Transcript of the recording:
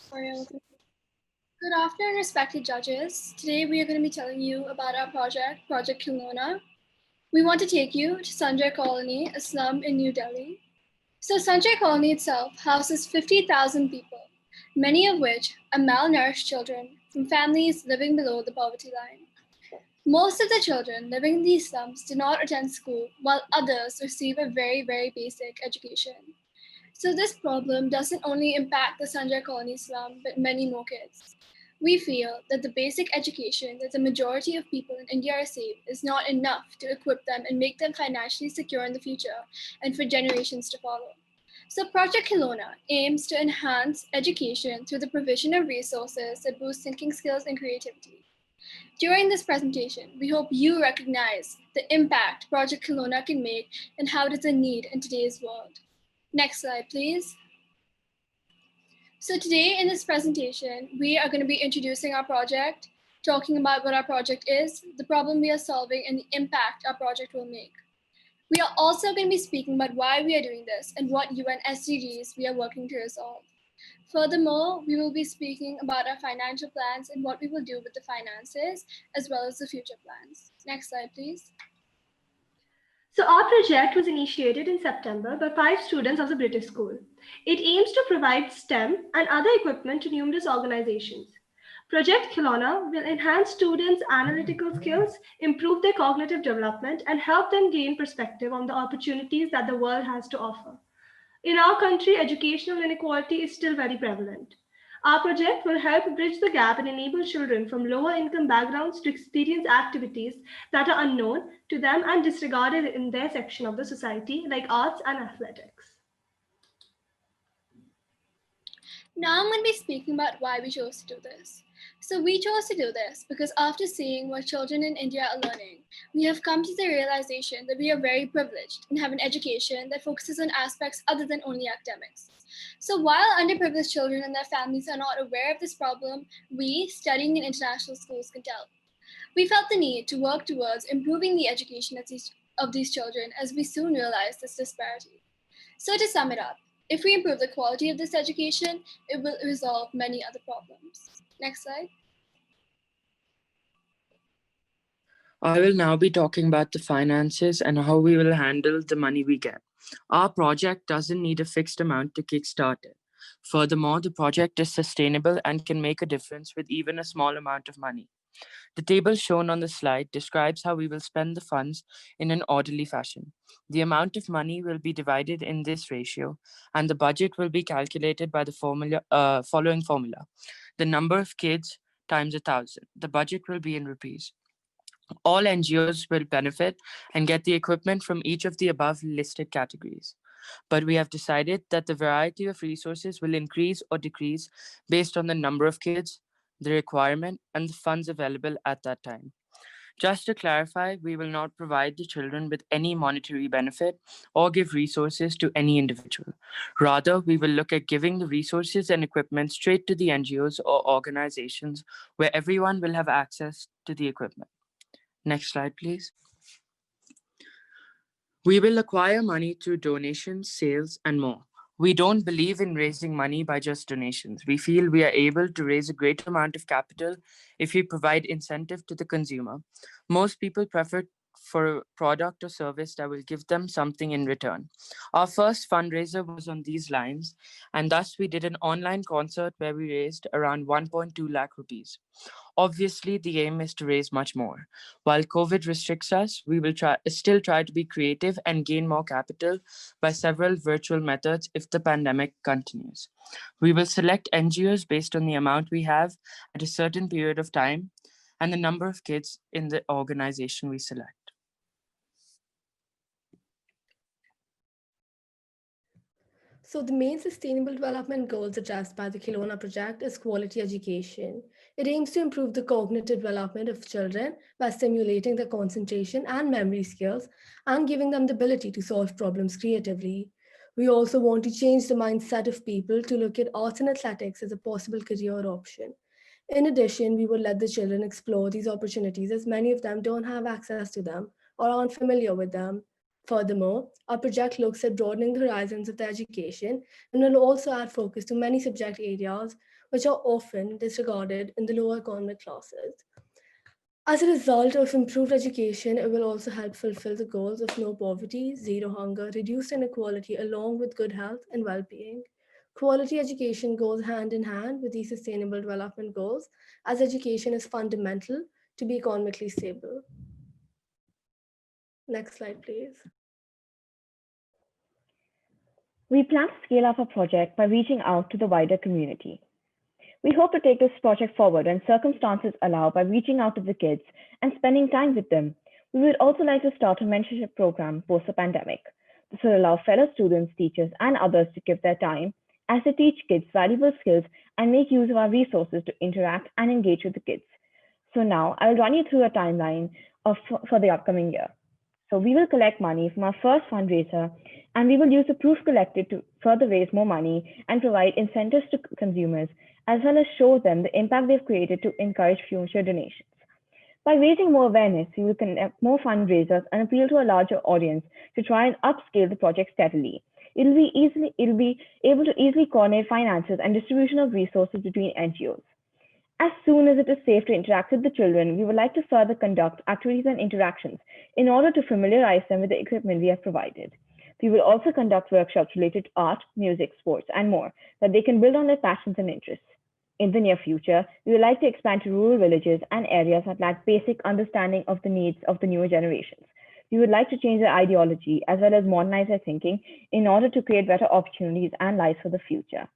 Good afternoon, respected judges. Today we are going to be telling you about our project, Project Khilona. We want to take you to Sanjay Colony, a slum in New Delhi. So Sanjay Colony itself houses 50,000 people, many of which are malnourished children from families living below the poverty line. Most of the children living in these slums do not attend school, while others receive a very basic education. So this problem doesn't only impact the Sanjay Colony slum, but many more kids. We feel that the basic education that the majority of people in India receive is not enough to equip them and make them financially secure in the future and for generations to follow. So Project Khilona aims to enhance education through the provision of resources that boost thinking skills and creativity. During this presentation, we hope you recognize the impact Project Khilona can make and how it is a need in today's world. Next slide, please. So today in this presentation, we are going to be introducing our project, talking about what our project is, the problem we are solving, and the impact our project will make. We are also going to be speaking about why we are doing this and what UN SDGs we are working to resolve. Furthermore, we will be speaking about our financial plans and what we will do with the finances, as well as the future plans. Next slide, please. So our project was initiated in September by 5 students of the British School. It aims to provide STEM and other equipment to numerous organizations. Project Khilona will enhance students' analytical skills, improve their cognitive development, and help them gain perspective on the opportunities that the world has to offer. In our country, educational inequality is still very prevalent. Our project will help bridge the gap and enable children from lower income backgrounds to experience activities that are unknown to them and disregarded in their section of the society, like arts and athletics. Now I'm going to be speaking about why we chose to do this. So we chose to do this because after seeing what children in India are learning, we have come to the realization that we are very privileged and have an education that focuses on aspects other than only academics. So while underprivileged children and their families are not aware of this problem, we, studying in international schools, can tell. We felt the need to work towards improving the education of these children as we soon realized this disparity. So to sum it up, if we improve the quality of this education, it will resolve many other problems. Next slide. I will now be talking about the finances and how we will handle the money we get. Our project doesn't need a fixed amount to kickstart it. Furthermore, the project is sustainable and can make a difference with even a small amount of money. The table shown on the slide describes how we will spend the funds in an orderly fashion. The amount of money will be divided in this ratio, and the budget will be calculated by the following formula. The number of kids times 1,000. The budget will be in rupees. All NGOs will benefit and get the equipment from each of the above listed categories. But we have decided that the variety of resources will increase or decrease based on the number of kids, the requirement, and the funds available at that time. Just to clarify, we will not provide the children with any monetary benefit or give resources to any individual. Rather, we will look at giving the resources and equipment straight to the NGOs or organizations where everyone will have access to the equipment. Next slide, please. We will acquire money through donations, sales, and more. We don't believe in raising money by just donations. We feel we are able to raise a great amount of capital if we provide incentive to the consumer. Most people prefer for a product or service that will give them something in return. Our first fundraiser was on these lines, and thus we did an online concert where we raised around 1.2 lakh rupees. Obviously, the aim is to raise much more. While COVID restricts us, we will still try to be creative and gain more capital by several virtual methods if the pandemic continues. We will select NGOs based on the amount we have at a certain period of time and the number of kids in the organization we select. So the main sustainable development goals addressed by the Khilona project is quality education. It aims to improve the cognitive development of children by stimulating their concentration and memory skills and giving them the ability to solve problems creatively. We also want to change the mindset of people to look at arts and athletics as a possible career option. In addition, we will let the children explore these opportunities as many of them don't have access to them or aren't familiar with them. Furthermore, our project looks at broadening the horizons of the education and will also add focus to many subject areas which are often disregarded in the lower economic classes. As a result of improved education, it will also help fulfill the goals of no poverty, zero hunger, reduced inequality, along with good health and well being. Quality education goes hand in hand with these sustainable development goals, as education is fundamental to be economically stable. Next slide, please. We plan to scale up our project by reaching out to the wider community. We hope to take this project forward when circumstances allow by reaching out to the kids and spending time with them. We would also like to start a mentorship program post the pandemic. This will allow fellow students, teachers, and others to give their time as they teach kids valuable skills and make use of our resources to interact and engage with the kids. So now I will run you through a timeline for the upcoming year. So we will collect money from our first fundraiser, and we will use the proof collected to further raise more money and provide incentives to consumers, as well as show them the impact they've created to encourage future donations. By raising more awareness, we will connect more fundraisers and appeal to a larger audience to try and upscale the project steadily. It'll be able to easily coordinate finances and distribution of resources between NGOs. As soon as it is safe to interact with the children, we would like to further conduct activities and interactions in order to familiarize them with the equipment we have provided. We will also conduct workshops related to art, music, sports, and more that they can build on their passions and interests. In the near future, we would like to expand to rural villages and areas that lack basic understanding of the needs of the newer generations. We would like to change their ideology as well as modernize their thinking in order to create better opportunities and lives for the future.